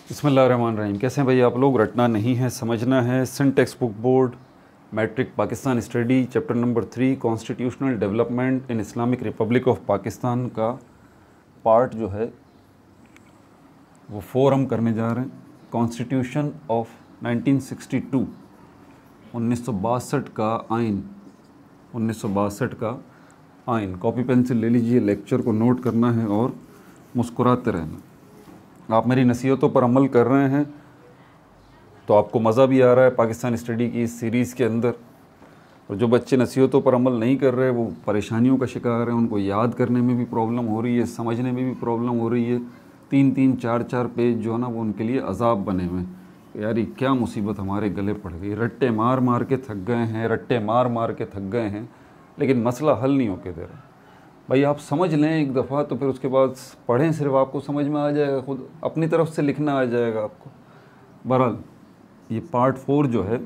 बिस्मिल्लाहिर्रहमानिर्रहीम। कैसे हैं भाई आप लोग? रटना नहीं है, समझना है। Syntax book board matric Pakistan study chapter number 3 constitutional development in Islamic republic of Pakistan का पार्ट जो है वो 4 हम करने जा रहे हैं। कॉन्स्टिट्यूशन ऑफ 1962 1962 का आइन 1962 का आइन। कॉपी पेंसिल ले लीजिए, लेक्चर को नोट करना है और मुस्कुराते रहना। आप मेरी नसीहतों पर अमल कर रहे हैं तो आपको मज़ा भी आ रहा है पाकिस्तान स्टडी की इस सीरीज़ के अंदर, और जो बच्चे नसीहतों पर अमल नहीं कर रहे वो परेशानियों का शिकार हैं। उनको याद करने में भी प्रॉब्लम हो रही है, समझने में भी प्रॉब्लम हो रही है। 3-3, 4-4 पेज जो है ना वो उनके लिए अजाब बने हुए हैं। यार ये क्या मुसीबत हमारे गले पड़ गई। रट्टे मार मार के थक गए हैं, रट्टे मार मार के थक गए हैं, लेकिन मसला हल नहीं होके दे रहा। भाई आप समझ लें एक दफ़ा तो फिर उसके बाद पढ़ें, सिर्फ आपको समझ में आ जाएगा, खुद अपनी तरफ से लिखना आ जाएगा आपको। बहरहाल ये पार्ट 4 जो है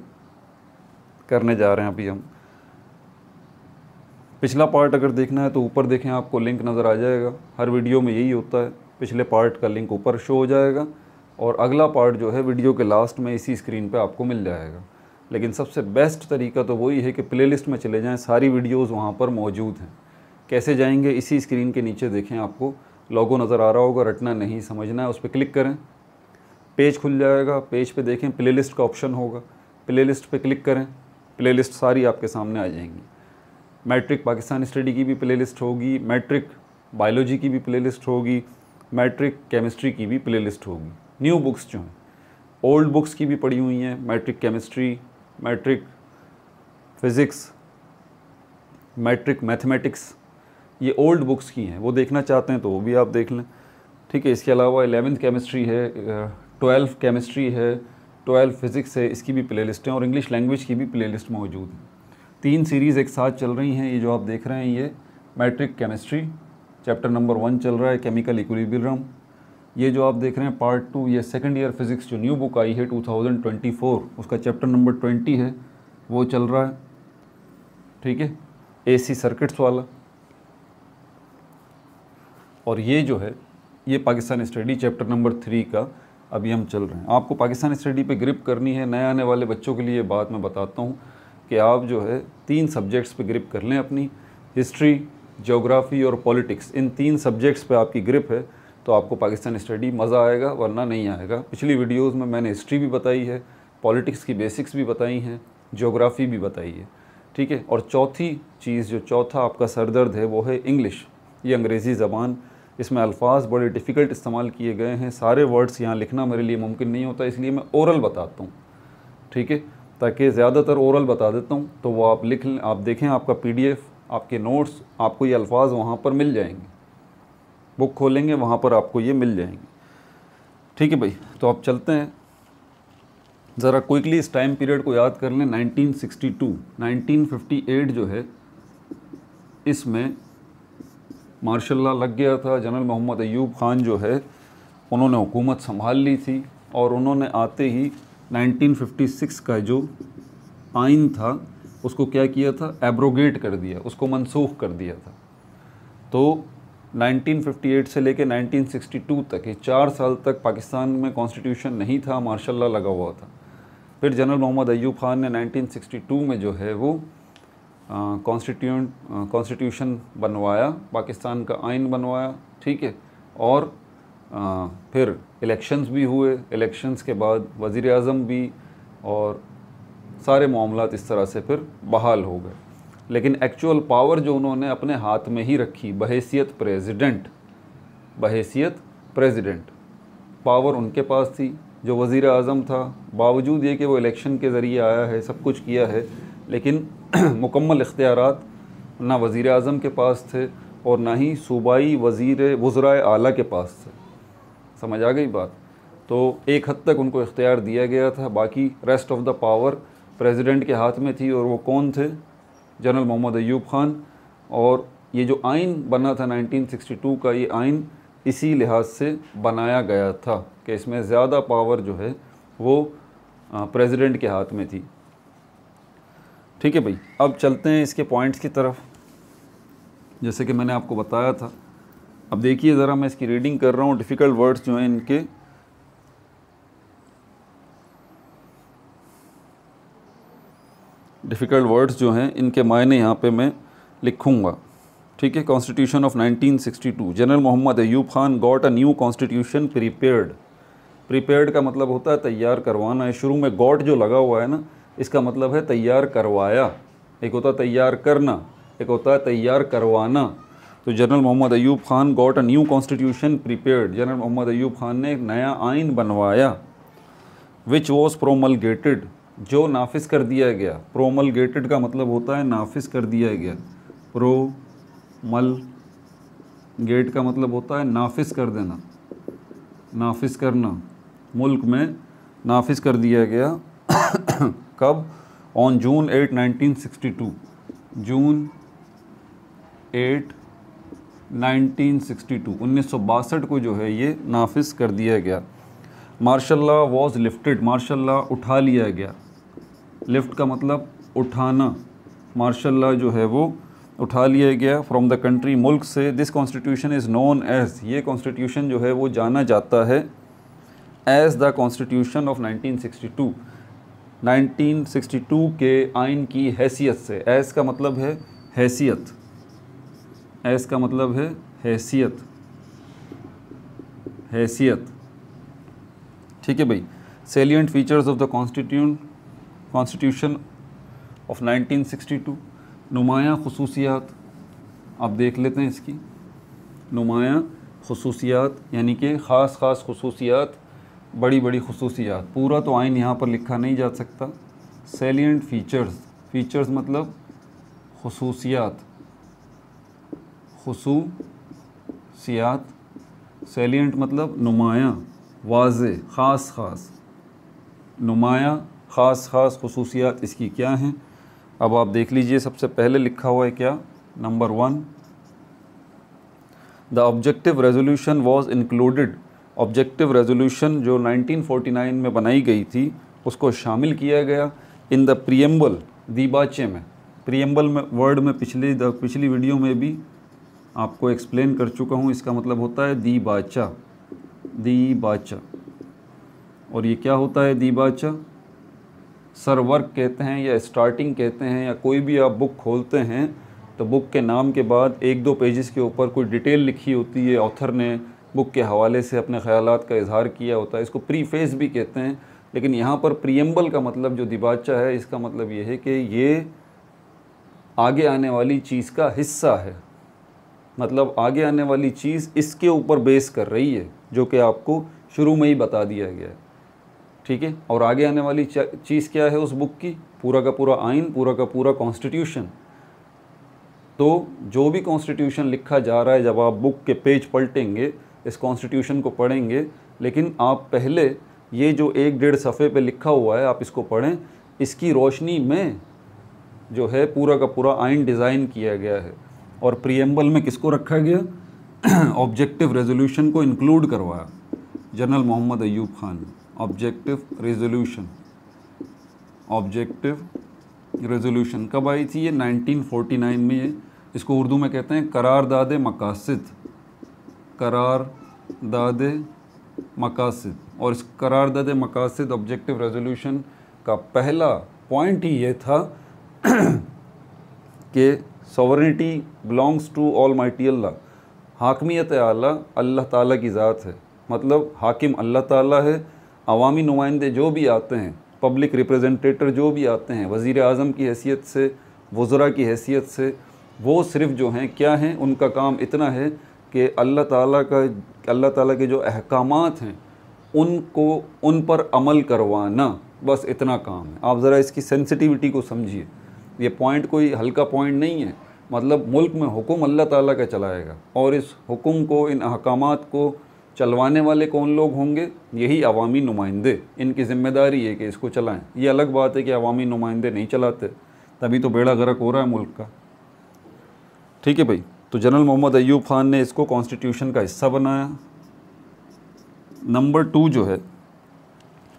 करने जा रहे हैं अभी हम। पिछला पार्ट अगर देखना है तो ऊपर देखें, आपको लिंक नज़र आ जाएगा। हर वीडियो में यही होता है, पिछले पार्ट का लिंक ऊपर शो हो जाएगा और अगला पार्ट जो है वीडियो के लास्ट में इसी स्क्रीन पे आपको मिल जाएगा। लेकिन सबसे बेस्ट तरीका तो वही है कि प्लेलिस्ट में चले जाएं, सारी वीडियोज़ वहाँ पर मौजूद हैं। कैसे जाएंगे? इसी स्क्रीन के नीचे देखें, आपको लोगो नज़र आ रहा होगा, रटना नहीं समझना है, उस पर क्लिक करें, पेज खुल जाएगा। पेज पे देखें प्लेलिस्ट का ऑप्शन होगा, प्लेलिस्ट पे क्लिक करें, प्लेलिस्ट सारी आपके सामने आ जाएंगी। मैट्रिक पाकिस्तान स्टडी की भी प्लेलिस्ट होगी, मैट्रिक बायोलॉजी की भी प्लेलिस्ट होगी, मैट्रिक केमिस्ट्री की भी प्लेलिस्ट होगी। न्यू बुक्स जो हैं, ओल्ड बुक्स की भी पड़ी हुई हैं, matric chemistry, matric physics, matric mathematics, ये ओल्ड बुक्स की हैं। वो देखना चाहते हैं तो वो भी आप देख लें, ठीक है। इसके अलावा 11th केमिस्ट्री है, 12th केमिस्ट्री है, 12 फिज़िक्स है, इसकी भी प्लेलिस्ट है, और इंग्लिश लैंग्वेज की भी प्लेलिस्ट मौजूद है। 3 सीरीज़ एक साथ चल रही हैं। ये जो आप देख रहे हैं ये मैट्रिक केमिस्ट्री चैप्टर नंबर 1 चल रहा है, केमिकल इक्विलिब्रियम। ये जो आप देख रहे हैं पार्ट 2, ये सेकेंड ईयर फिज़िक्स जो न्यू बुक आई है 2024, उसका चैप्टर नंबर 20 है, वो चल रहा है, ठीक है, AC सर्किट्स वाला। और ये जो है ये पाकिस्तान स्टडी चैप्टर नंबर 3 का अभी हम चल रहे हैं। आपको पाकिस्तान स्टडी पे ग्रिप करनी है, नए आने वाले बच्चों के लिए बात मैं बताता हूँ कि आप जो है 3 सब्जेक्ट्स पे ग्रिप कर लें अपनी, हिस्ट्री, ज्योग्राफी और पॉलिटिक्स। इन 3 सब्जेक्ट्स पे आपकी ग्रिप है तो आपको पाकिस्तान स्टडी मज़ा आएगा, वरना नहीं आएगा। पिछली वीडियोज़ में मैंने हिस्ट्री भी बताई है, पॉलिटिक्स की बेसिक्स भी बताई हैं, ज्योग्राफी भी बताई है, ठीक है। और चौथी चीज़, जो चौथा आपका सरदर्द है, वो है इंग्लिश। ये अंग्रेज़ी ज़बान, इसमें अल्फाज बड़े डिफ़िकल्ट इस्तेमाल किए गए हैं। सारे वर्ड्स यहाँ लिखना मेरे लिए मुमकिन नहीं होता, इसलिए मैं ओरल बताता हूँ, ठीक है, ताकि ज़्यादातर ओरल बता देता हूँ तो वो आप लिख लें। आप देखें आपका PDF, आपके नोट्स, आपको ये अल्फाज वहाँ पर मिल जाएंगे। बुक खोलेंगे वहाँ पर आपको ये मिल जाएंगे, ठीक है भाई। तो आप चलते हैं, ज़रा क्विकली इस टाइम पीरियड को याद कर लें। 1962 1958 जो है, इसमें मार्शल लॉ लग गया था। जनरल मोहम्मद अय्यूब ख़ान जो है उन्होंने हुकूमत संभाल ली थी, और उन्होंने आते ही 1956 का जो आइन था उसको क्या किया था, एब्रोगेट कर दिया, उसको मनसूख कर दिया था। तो 1958 से लेकर 1962 तक, ये 4 साल तक पाकिस्तान में कॉन्स्टिट्यूशन नहीं था, मार्शल लॉ लगा हुआ था। फिर जनरल मोहम्मद अय्यूब ख़ान ने 1962 में जो है वो कॉन्स्टिट्यूशन बनवाया, पाकिस्तान का आइन बनवाया, ठीक है। और फिर इलेक्शंस भी हुए, इलेक्शंस के बाद वज़ीर आज़म भी, और सारे मामलात इस तरह से फिर बहाल हो गए। लेकिन एक्चुअल पावर जो उन्होंने अपने हाथ में ही रखी, बहैसियत प्रेसिडेंट पावर उनके पास थी। जो वज़ीर आज़म था, बावजूद ये कि वो इलेक्शन के ज़रिए आया है, सब कुछ किया है, लेकिन मुकम्मल इख्तियारात ना वज़ीर आज़म के पास थे और ना ही सूबाई वज़राए आला के पास थे। समझ आ गई बात? तो एक हद तक उनको इख्तियार दिया गया था, बाकी rest of the power president के हाथ में थी। और वो कौन थे? जनरल मोहम्मद अय्यूब ख़ान। और ये जो आइन बना था 1962 का, ये आइन इसी लिहाज से बनाया गया था कि इसमें ज़्यादा पावर जो है वो प्रेसिडेंट के हाथ में थी, ठीक है भाई। अब चलते हैं इसके पॉइंट्स की तरफ, जैसे कि मैंने आपको बताया था। अब देखिए ज़रा, मैं इसकी रीडिंग कर रहा हूँ, डिफ़िकल्ट वर्ड्स जो हैं इनके डिफ़िकल्ट वर्ड्स जो हैं इनके मायने यहाँ पे मैं लिखूँगा, ठीक है। Constitution of 1962, general Mohammad Ayub Khan got a new constitution prepared. Prepared का मतलब होता है तैयार करवाना है। शुरू में गॉट जो लगा हुआ है ना, इसका मतलब है तैयार करवाया। एक होता है तैयार करना, एक होता है तैयार करवाना। तो general Mohammad Ayub Khan got a new constitution prepared, general Mohammad Ayub Khan ने एक नया आइन बनवाया। विच वॉज प्रोमलगेटेड, जो नाफिज कर दिया गया। प्रोमलगेटेड का मतलब होता है नाफिज कर दिया गया। प्रोमलगेट का मतलब होता है नाफिज कर देना, नाफिज करना। मुल्क में नाफिज कर दिया गया कब? ऑन जून 8 1962, जून 8 1962 1962 को जो है ये नाफिज कर दिया गया। Martial law was lifted, martial law उठा लिया गया। लिफ्ट का मतलब उठाना, मार्शल लॉ जो है वो उठा लिया गया फ्रॉम द कंट्री, मुल्क से। This constitution is known as, ये कॉन्स्टिट्यूशन जो है वो जाना जाता है एज द कॉन्स्टिट्यूशन ऑफ 1962, 1962 के आइन की हैसियत से। एज का मतलब है हैसियत, एज का मतलब है हैसियत, हैसियत, ठीक है भाई। Salient features of the constitution of 1962, नुमायाँ खुसूसियात, आप देख लेते हैं इसकी। नुमायाँ खुसूसियात यानी कि ख़ास ख़ास खुसूसियात, बड़ी बड़ी खुसूसियात। पूरा तो आइन यहाँ पर लिखा नहीं जा सकता। सेलिएंट फीचर्स, फीचर्स मतलब खुसूसियात, खुसूसियात। सेलिएंट मतलब नुमायाँ, वाज़े, ख़ास ख़ास। नुमायाँ ख़ास ख़ास खुसूसियात इसकी क्या हैं? अब आप देख लीजिए, सबसे पहले लिखा हुआ है क्या? Number 1, the objective resolution was included. Objective resolution जो 1949 में बनाई गई थी उसको शामिल किया गया इन द प्रियम्बल, दीबाचे में। प्रियम्बल में वर्ड में पिछली वीडियो में भी आपको एक्सप्लेन कर चुका हूँ। इसका मतलब होता है दीबाचा, दीबाचा। और ये क्या होता है दीबाचा? सरवर्क कहते हैं या स्टार्टिंग कहते हैं, या कोई भी आप बुक खोलते हैं तो बुक के नाम के बाद 1-2 पेजेस के ऊपर कोई डिटेल लिखी होती है, ऑथर ने बुक के हवाले से अपने ख़यालात का इजहार किया होता है। इसको प्रीफेस भी कहते हैं। लेकिन यहाँ पर प्रियम्बल का मतलब जो दीबाचा है, इसका मतलब ये है कि ये आगे आने वाली चीज़ का हिस्सा है। मतलब आगे आने वाली चीज़ इसके ऊपर बेस कर रही है, जो कि आपको शुरू में ही बता दिया गया है, ठीक है। और आगे आने वाली चीज़ क्या है उस बुक की? पूरा का पूरा आइन, पूरा का पूरा कॉन्स्टिट्यूशन। तो जो भी कॉन्स्टिट्यूशन लिखा जा रहा है, जब आप बुक के पेज पलटेंगे, इस कॉन्स्टिट्यूशन को पढ़ेंगे, लेकिन आप पहले ये जो 1-1.5 सफ़े पे लिखा हुआ है आप इसको पढ़ें। इसकी रोशनी में जो है पूरा का पूरा आइन डिज़ाइन किया गया है। और प्रियम्बल में किसको रखा गया? ऑब्जेक्टिव रेजोल्यूशन को इंक्लूड करवाया general Mohammad Ayub Khan. Objective resolution, objective resolution कब आई थी? ये 1949 में। ये इसको उर्दू में कहते हैं करारदाद मकासिद, करारदाद मकासिद। और इस करारदाद मकासिद ऑब्जेक्टिव रेजोल्यूशन का पहला पॉइंट ही ये था कि सॉवरेनिटी बिलोंग्स टू ऑलमाइटी अल्लाह। हाकमियत आला अल्लाह ताला की ज़ात है, मतलब हाकिम अल्लाह ताला है। अवामी नुमाइंदे जो भी आते हैं, पब्लिक रिप्रेजेंटेटर जो भी आते हैं, वज़ीर आज़म की हैसियत से, वज़रा की हैसियत से, वो सिर्फ़ जो हैं क्या हैं, उनका काम इतना है कि अल्लाह ताला के जो अहकामात हैं उनको, उन पर अमल करवाना, बस इतना काम है। आप ज़रा इसकी सेंसिटिविटी को समझिए। ये पॉइंट कोई हल्का पॉइंट नहीं है। मतलब मुल्क में हुक्म अल्लाह ताला का चलाएगा, और इस हुक्म को, इन अहकामात को चलवाने वाले कौन लोग होंगे? यही अवामी नुमाइंदे। इनकी ज़िम्मेदारी है कि इसको चलाएं। ये अलग बात है कि अवामी नुमाइंदे नहीं चलाते, तभी तो बेड़ा गर्क हो रहा है मुल्क का, ठीक है भाई। तो जनरल मोहम्मद अयूब खान ने इसको कॉन्स्टिट्यूशन का हिस्सा बनाया। नंबर 2 जो है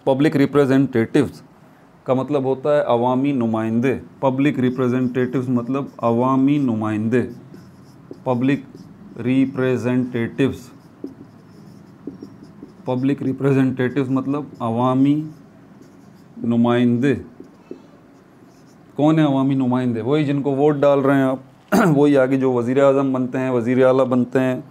पब्लिक रिप्रेजेंटेटिव्स का मतलब होता है अवामी नुमाइंदे। पब्लिक रिप्रेजेंटेटिव्स मतलब अवामी नुमाइंदे। पब्लिक रिप्रेजेंटेटिव्स, पब्लिक रिप्रेजेंटेटिव्स मतलब अवामी नुमाइंदे कौन है अवामी नुमाइंदे? वही जिनको वोट डाल रहे हैं आप वही आगे जो वज़ीर आज़म बनते हैं, वज़ीर आला बनते हैं,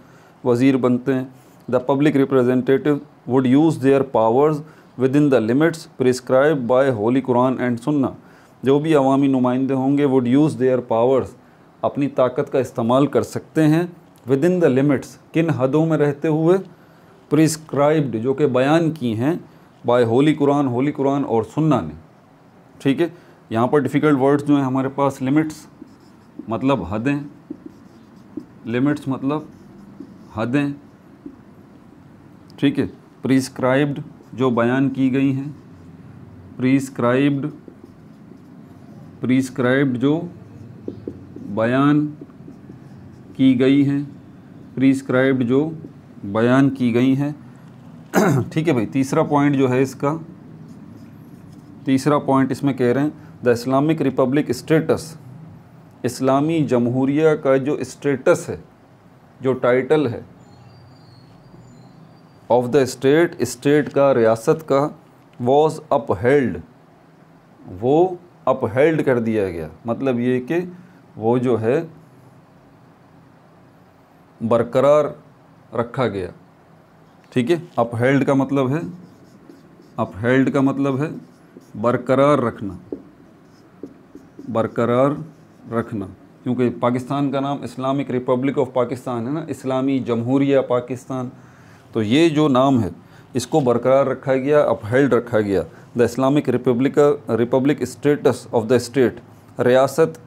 वज़ीर बनते हैं। The public representative would use their powers within the limits prescribe by holy Quran and sunnah. जो भी अवामी नुमाइंदे होंगे वुड यूज़ देयर पावर्स, अपनी ताकत का इस्तेमाल कर सकते हैं विद इन द लिमिट्स, किन हदों में रहते हुए, प्रिस्क्राइब्ड जो कि बयान की हैं बाय होली कुरान और सुन्ना ने। ठीक है, यहाँ पर डिफ़िकल्ट वर्ड्स जो हैं हमारे पास, लिमिट्स मतलब हदें, लिमिट्स मतलब हदें, ठीक है, प्रिस्क्राइब्ड जो बयान की गई हैं, प्रिस्क्राइब्ड जो बयान की गई हैं, प्रिस्क्राइब्ड जो बयान की गई हैं। ठीक है भाई, तीसरा पॉइंट जो है इसका, तीसरा पॉइंट इसमें कह रहे हैं द इस्लामिक रिपब्लिक स्टेटस, इस्लामी जमहूरिया का जो स्टेटस है, जो टाइटल है ऑफ द स्टेट, स्टेट का, रियासत का, वॉज अपहेल्ड, वो अपहेल्ड कर दिया गया। मतलब ये कि वो जो है बरकरार रखा गया। ठीक है, अपहेल्ड का मतलब है, अपहेल्ड का मतलब है बरकरार रखना, बरकरार रखना, क्योंकि पाकिस्तान का नाम इस्लामिक रिपब्लिक ऑफ पाकिस्तान है ना, इस्लामी जमहूरिया पाकिस्तान। तो ये जो नाम है इसको बरकरार रखा गया, अपहेल्ड रखा गया। The Islamic Republic status of the state, रियासत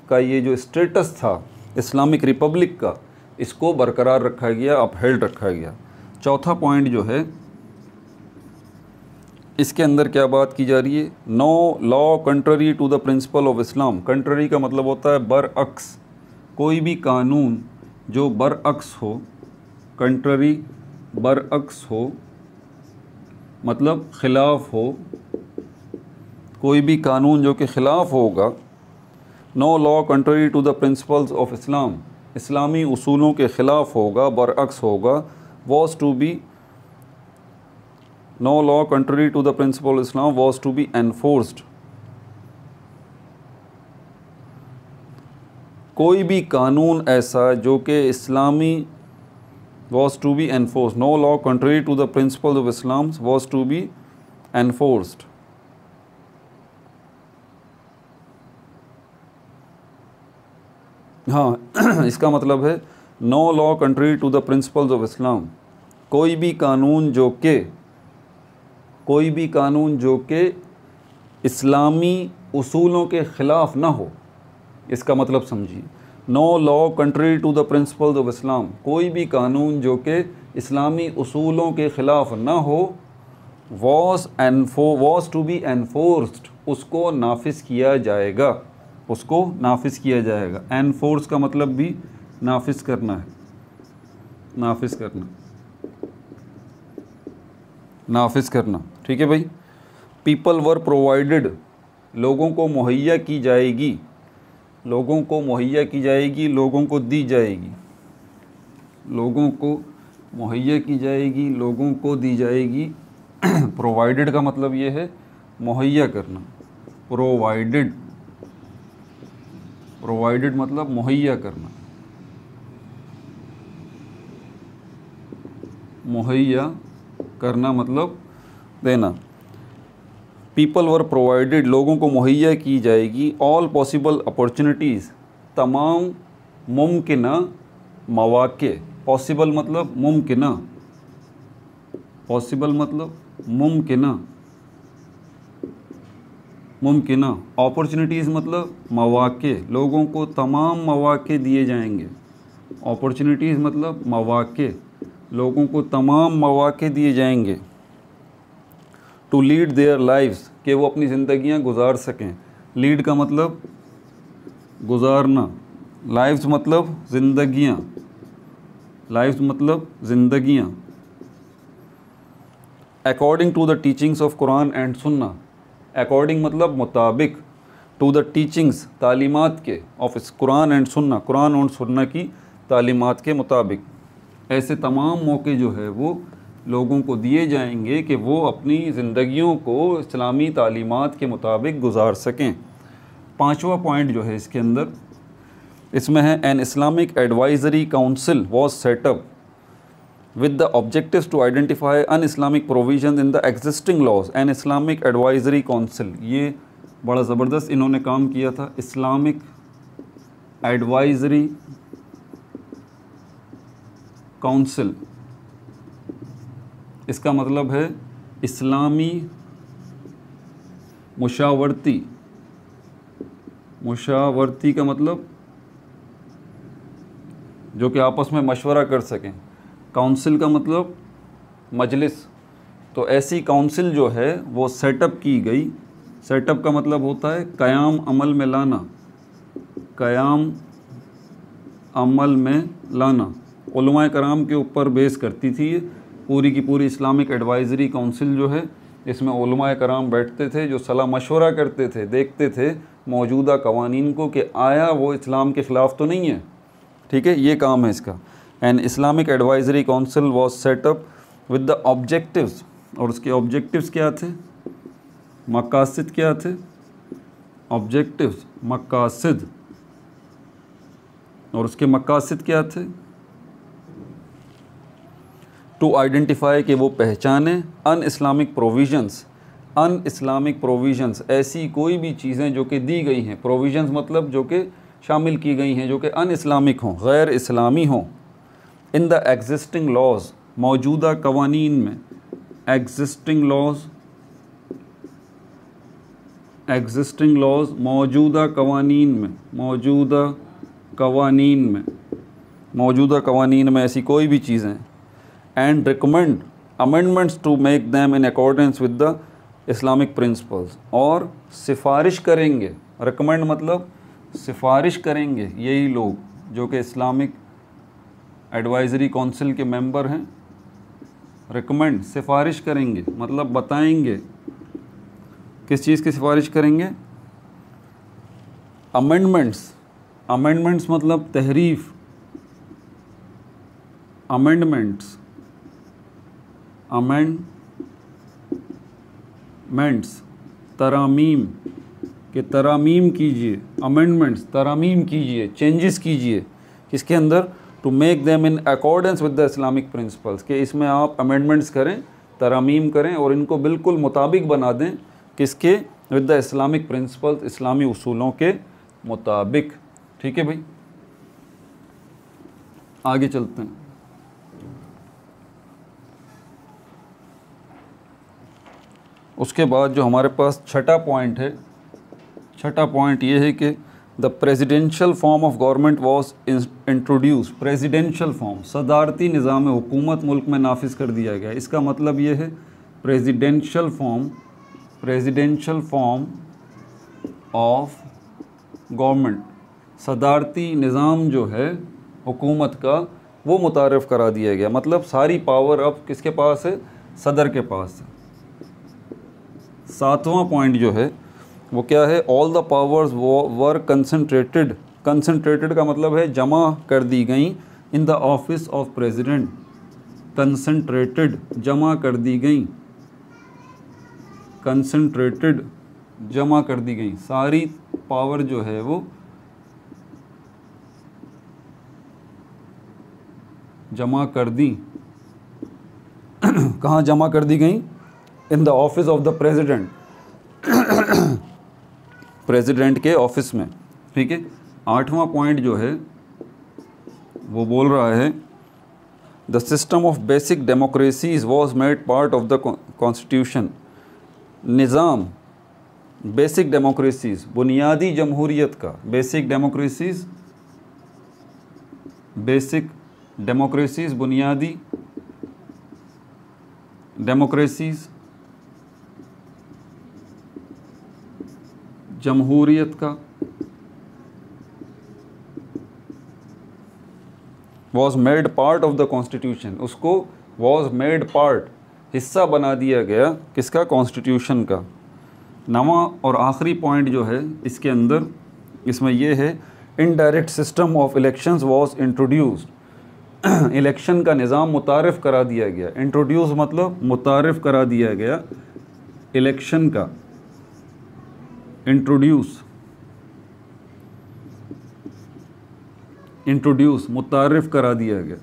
का ये जो स्टेटस था इस्लामिक रिपब्लिक का, इसको बरकरार रखा गया, अपहेल्ड रखा गया। चौथा पॉइंट जो है इसके अंदर क्या बात की जा रही है, no law contrary to the principle of Islam. Contrary का मतलब होता है बरअक्स, कोई भी कानून जो बरअक्स हो, कंट्ररी बरअक्स हो मतलब ख़िलाफ़ हो, कोई भी कानून जो कि ख़िलाफ़ होगा। No law contrary to the principles of Islam, इस्लामी उसूलों के ख़िलाफ़ होगा, बरअक्स होगा। Was to be, no law contrary to the principle Islam was to be enforced, कोई भी कानून ऐसा जो कि इस्लामी, was to be enforced, no law contrary to the principle of Islam was to be enforced. हाँ इसका मतलब है no law country to the principles of Islam, कोई भी कानून जो कि इस्लामी उसूलों के ख़िलाफ़ ना हो। इसका मतलब समझिए, no law country to the principles of Islam, कोई भी कानून जो कि इस्लामी उसूलों के ख़िलाफ़ ना हो, वॉज टू बी एनफोर्स्ड, उसको नाफिज किया जाएगा, उसको नाफिज किया जाएगा। एनफोर्स का मतलब भी नाफिज करना है, नाफिज करना, नाफिज करना। ठीक है भाई। पीपल वर प्रोवाइडेड, लोगों को मुहैया की जाएगी, लोगों को मुहैया की जाएगी, लोगों को दी जाएगी, लोगों को मुहैया की जाएगी, लोगों को दी जाएगी। प्रोवाइडेड का मतलब ये है मुहैया करना, प्रोवाइडेड, प्रोवाइडेड मतलब मुहैया करना, मुहैया करना मतलब देना। पीपल वर प्रोवाइडेड, लोगों को मुहैया की जाएगी, ऑल पॉसिबल अपॉर्चुनिटीज़, तमाम मुमकिना मौक़े। पॉसिबल मतलब मुमकिना, पॉसिबल मतलब मुमकिना, मुमकिना। अपॉर्चुनिटीज़ मतलब मौक़े, लोगों को तमाम मौक़े दिए जाएंगे। अपॉर्चुनिटीज़ मतलब मौक़े, लोगों को तमाम मौक़े दिए जाएंगे। टू लीड देयर लाइव्स, कि वो अपनी ज़िंदगियां गुजार सकें। लीड का मतलब गुजारना, लाइव्स मतलब ज़िंदगियां, लाइव्स मतलब ज़िंदगियां। According to the teachings of Quran and Sunnah, according मतलब मुताबिक, टू द टीचिंग्स तालीमात के, ऑफ कुरान एंड सुन्ना, कुरान और सुन्ना की तालीमात के मुताबिक। ऐसे तमाम मौके जो है वो लोगों को दिए जाएंगे कि वो अपनी ज़िंदगियों को इस्लामी तालीमात के मुताबिक गुजार सकें। 5वां पॉइंट जो है इसके अंदर, इसमें है an Islamic advisory council was setup with the objectives to identify un-Islamic provisions in the existing laws। An Islamic advisory council, ये बड़ा ज़बरदस्त इन्होंने काम किया था। इस्लामिक एडवाइज़री काउंसिल, इसका मतलब है इस्लामी मुशावरती, मुशावरती का मतलब जो कि आपस में मशवरा कर सकें। काउंसिल का मतलब मजलिस। तो ऐसी काउंसिल जो है वो सेटअप की गई। सेटअप का मतलब होता है क़याम अमल में लाना, क़याम अमल में लाना। उलमाए कराम के ऊपर बेस करती थी ये पूरी की पूरी इस्लामिक एडवाइज़री काउंसिल जो है। इसमें उलमाए कराम बैठते थे जो सलाह मशवरा करते थे, देखते थे मौजूदा कवानीन को कि आया वो इस्लाम के ख़िलाफ़ तो नहीं है। ठीक है, ये काम है इसका। An Islamic advisory council was setup with the objectives, और उसके ऑब्जेक्टिव्स क्या थे, मकासद क्या थे, ऑब्जेक्टिव्स मकासद, और उसके मकासद क्या थे, टू आइडेंटिफाई कि वो पहचाने अन इस्लामिक प्रोविजंस, अन इस्लामिक प्रोविजंस ऐसी कोई भी चीज़ें जो कि दी गई हैं, प्रोविजंस मतलब जो कि शामिल की गई हैं जो कि अन इस्लामिक हों, गैर इस्लामी हों, इन द एग्जिस्टिंग लॉज, मौजूदा कवानीन में, एग्जिस्टिंग लॉज, एग्जिस्टिंग लॉज मौजूदा कवानीन में, मौजूदा कवानीन में, मौजूदा कवानीन में ऐसी कोई भी चीज़ें, and recommend amendments to make them in accordance with the Islamic principles, और सिफारिश करेंगे, रिकमेंड मतलब सिफारिश करेंगे यही लोग जो कि इस्लामिक एडवाइज़री काउंसिल के मेंबर हैं। रिकमेंड सिफारिश करेंगे मतलब बताएंगे, किस चीज़ की सिफारिश करेंगे, अमेंडमेंट्स, अमेंडमेंट्स मतलब तहरीफ, अमेंडमेंट्स, अमेंडमेंट्स तरामीम, कि तरामीम कीजिए, अमेंडमेंट्स तरामीम कीजिए, चेंजेस कीजिए, किसके अंदर, to make them in accordance with the Islamic principles, कि इसमें आप अमेंडमेंट्स करें, तरामीम करें और इनको बिल्कुल मुताबिक बना दें, किसके, विद द इस्लामिक प्रिंसिपल्स, इस्लामी उसूलों के मुताबिक। ठीक है भाई, आगे चलते हैं। उसके बाद जो हमारे पास छठा पॉइंट है, छठा पॉइंट ये है कि the presidential form of government was introduce, presidential form, सदारती निज़ाम हुकूमत मुल्क में नाफिज कर दिया गया। इसका मतलब ये है presidential form, presidential form of government, सदारती निज़ाम जो है हुकूमत का वो मुतारफ़ करा दिया गया। मतलब सारी पावर अब किसके पास है, सदर के पास है। 7वां पॉइंट जो है वो क्या है, all the powers were concentrated, concentrated का मतलब है जमा कर दी गई, in the office of president, concentrated जमा कर दी गई, कंसंट्रेटेड जमा कर दी गई, सारी पावर जो है वो जमा कर दी कहाँ जमा कर दी गई, in the office of the president, president के ऑफिस में। ठीक है, 8वां पॉइंट जो है वो बोल रहा है the system of basic democracies was made part of the constitution, Nizam basic democracies, बुनियादी जमहूरियत का, बेसिक डेमोक्रेसीज, बेसिक डेमोक्रेसीज बुनियादी डेमोक्रेसीज, जमहूरियत का, was made part of the constitution, उसको वॉज मेड पार्ट हिस्सा बना दिया गया, किसका, कॉन्स्टिट्यूशन का। 9वां और आखिरी पॉइंट जो है इसके अंदर, इसमें यह है indirect system of elections was introduced, election का निज़ाम मुतारिफ़ करा दिया गया। इंट्रोड्यूस मतलब मुतारिफ़ करा दिया गया, इलेक्शन का इंट्रोड्यूस मुतारिफ़ करा दिया गया।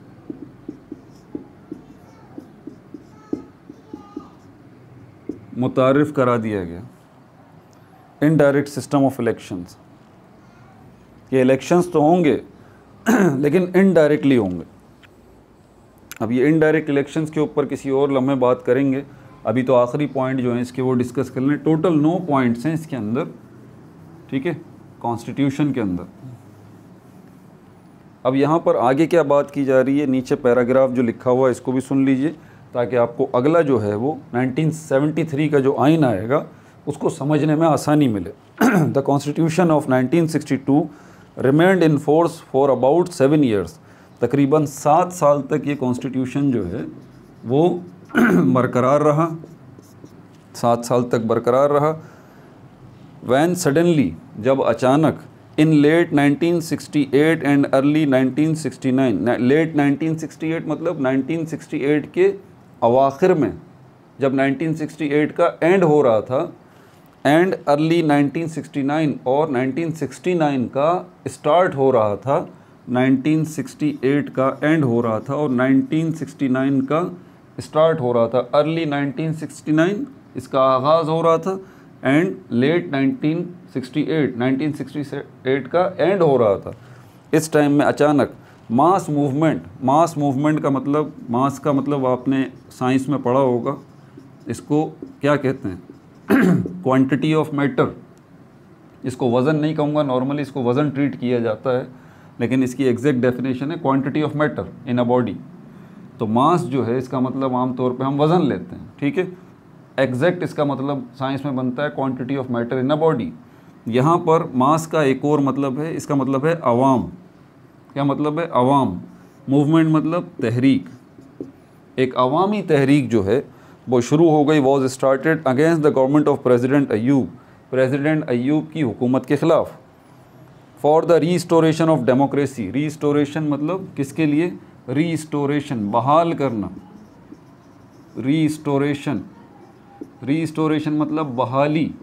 मुतारिफ़ करा दिया गया इनडायरेक्ट सिस्टम ऑफ इलेक्शंस। ये इलेक्शंस तो होंगे लेकिन इनडायरेक्टली होंगे। अब ये इनडायरेक्ट इलेक्शंस के ऊपर किसी और लम्हे बात करेंगे। अभी तो आखिरी पॉइंट जो है इसके वो डिस्कस कर लें। टोटल 9 पॉइंट्स हैं इसके अंदर, ठीक है, कॉन्स्टिट्यूशन के अंदर। अब यहाँ पर आगे क्या बात की जा रही है, नीचे पैराग्राफ जो लिखा हुआ है इसको भी सुन लीजिए, ताकि आपको अगला जो है वो 1973 का जो आइन आएगा उसको समझने में आसानी मिले। The constitution of 1962 remained in force for about 7 years. तकरीबन 7 साल तक ये कॉन्स्टिट्यूशन जो है वो बरकरार रहा, 7 साल तक बरकरार रहा। वैन सडनली, जब अचानक, इन लेट 1968 एंड अर्ली 1969, लेट 1968 मतलब 1968 के अवाखिर में, जब 1968 का एंड हो रहा था, एंड अर्ली 1969 और 1969 का स्टार्ट हो रहा था। 1968 का एंड हो रहा था और 1969 का स्टार्ट हो रहा था। अर्ली 1969 इसका आगाज़ हो रहा था एंड लेट 1968 का एंड हो रहा था। इस टाइम में अचानक मास मूवमेंट का मतलब आपने साइंस में पढ़ा होगा, इसको क्या कहते हैं, क्वांटिटी ऑफ मैटर। इसको वज़न नहीं कहूँगा, नॉर्मली इसको वज़न ट्रीट किया जाता है, लेकिन इसकी एग्जैक्ट डेफिनेशन है quantity of matter in a body. तो मास जो है इसका मतलब आम तौर पे हम वज़न लेते हैं, ठीक है। एग्जैक्ट इसका मतलब साइंस में बनता है quantity of matter in a body. यहाँ पर मास का एक और मतलब है, इसका मतलब है अवाम। क्या मतलब है? अवाम। मूवमेंट मतलब तहरीक। एक अवामी तहरीक जो है वो शुरू हो गई, was started against the government of president Ayub की हुकूमत के ख़िलाफ़। For the restoration of democracy. Restoration मतलब किसके लिए? रीस्टोरेशन, बहाल करना। रीस्टोरेशन मतलब बहाली,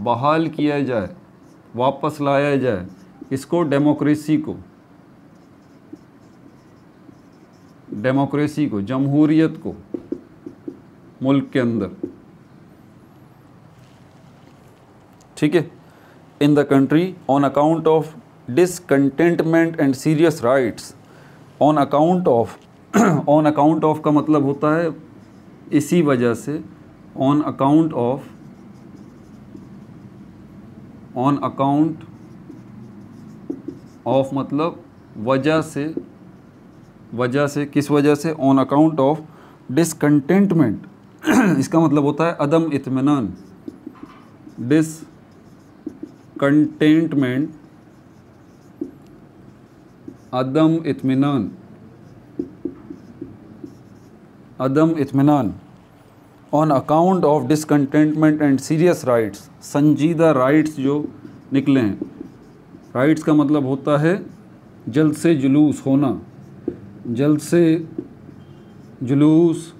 बहाल किया जाए, वापस लाया जाए इसको, डेमोक्रेसी को, जमहूरियत को मुल्क के अंदर, ठीक है। In the country on account of discontentment and serious rights. On account of का मतलब होता है इसी वजह से। ऑन अकाउंट ऑफ मतलब वजह से, किस वजह से? ऑन अकाउंट ऑफ डिसकंटेंटमेंट इसका मतलब होता है अदम इत्मीनान। डिसकंटेंटमेंट, अदम इत्मीनान। On account of discontentment and serious riots. संजीदा राइट्स जो निकले हैं। राइट्स का मतलब होता है जलसे जुलूस होना, जलसे जुलूस,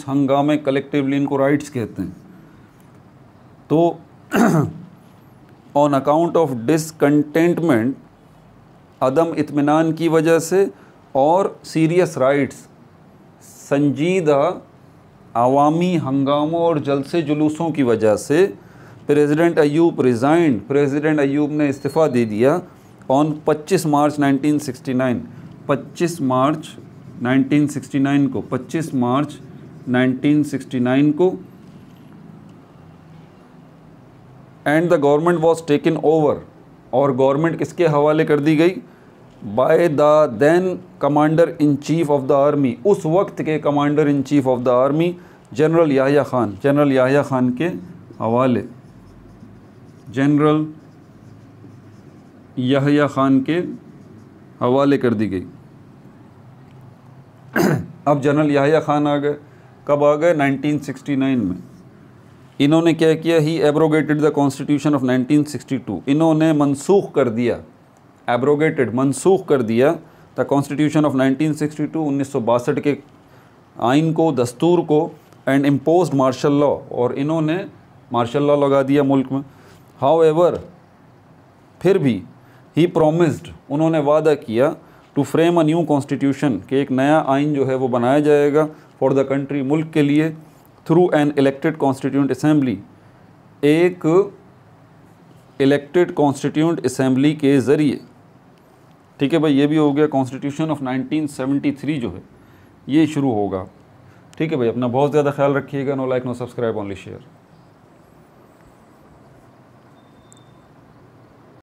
हंगामे, कलेक्टिवली इनको राइट्स कहते हैं। तो ऑन अकाउंट ऑफ डिसकंटेंटमेंट, अदम इत्मीनान की वजह से, और सीरियस राइट्स, संजीदा अवामी हंगामों और जलसे जुलूसों की वजह से, प्रेसिडेंट अय्यूब रिज़ाइंड, प्रेसिडेंट अय्यूब ने इस्तीफ़ा दे दिया ऑन 25 मार्च 1969, 25 मार्च 1969 को, and the government was taken over, और गवर्नमेंट किसके हवाले कर दी गई? By the then commander in chief of the army, उस वक्त के commander in chief of the army general Yahya Khan के हवाले, जनरल याह्या खान के हवाले कर दी गई। अब जनरल याह्या खान आ गए, कब आ गए? 1969 में। इन्होंने क्या किया? ही एब्रोगेटेड द कॉन्स्टिट्यूशन ऑफ 1962, इन्होंने मनसूख कर दिया एब्रोगेटेड, मनसूख कर दिया द कॉन्स्टिट्यूशन ऑफ 1962 1962 के आइन को, दस्तूर को, एंड इम्पोज्ड मार्शल लॉ, और इन्होंने मार्शल लॉ लगा दिया मुल्क में। हाउएवर, फिर भी ही प्रोमिस्ड, उन्होंने वादा किया to frame a new constitution, कि एक नया आइन जो है वो बनाया जाएगा फॉर द कंट्री, मुल्क के लिए, through an elected constituent assembly, एक इलेक्टेड कॉन्स्टिट्यूंट असेंबली के ज़रिए। ठीक है भाई, ये भी हो गया। कॉन्स्टिट्यूशन ऑफ 1973 जो है ये शुरू होगा। ठीक है भाई, अपना बहुत ज़्यादा ख्याल रखिएगा। No like no subscribe, only share.